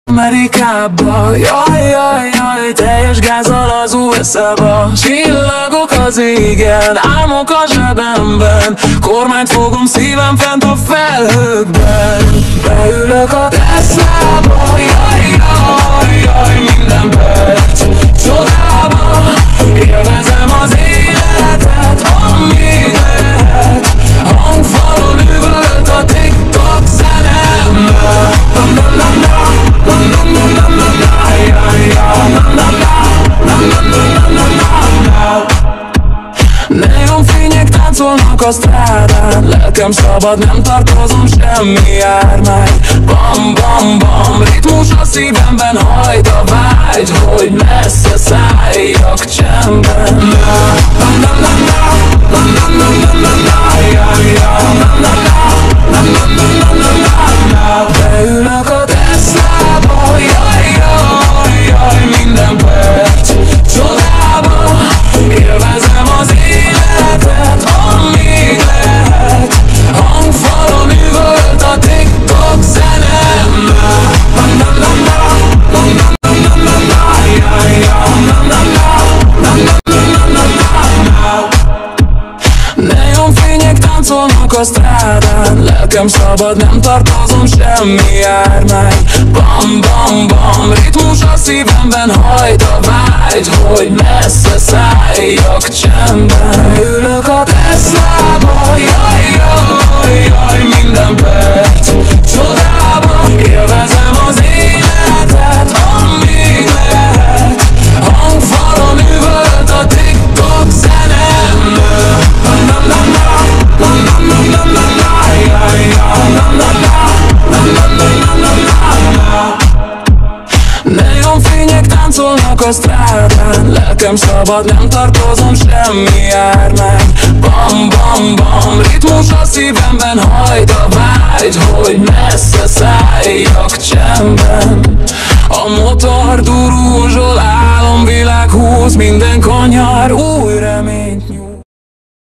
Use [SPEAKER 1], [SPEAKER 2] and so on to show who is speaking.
[SPEAKER 1] Amerikába, jaj, jaj, jaj, teljes gázzal az USA-ba. Csillagok az égen, álmok a zsebemben, kormányt fogom szívem fent a felhőkben. Beülök a Teslába, jaj, jaj, jaj, minden perc csodába. Élvezem az életet, amíg lehet. Hangfalon üvölt a TikTok zenembe. Neonfények táncolnak a strádán, lelkem szabad, nem tartozom semmi jármány. Bam, bam, bam, ritmus a szívemben hajt a vágy, hogy messze szálljak csendben. Beülök a Teslába, jaj, jaj, jaj, minden perc csodába. Élvezem az életet, amíg lehet. Hangfalon üvölt a TikTok zenembe. Neonfények táncolnak a strádán, lelkem szabad, nem tartozom semmi jármány. Bam, bam, bam, ritmus a szívemben hajt a vágy, hogy messze szálljak csendben. Ülök a Teslába, jaj, jaj, jaj, minden perc csodába. Élvezem az életet, amíg lehet. Hangfalon üvölt a TikTok zenembe. Neonfények táncolnak a strádán, lelkem szabad, nem tartozom semmi jármány. Bam, bam, bam, ritmus a szívemben hajt a vágy, hogy messze szálljak csendben. A motor durúzsol, álomvilág húz, minden kanyar új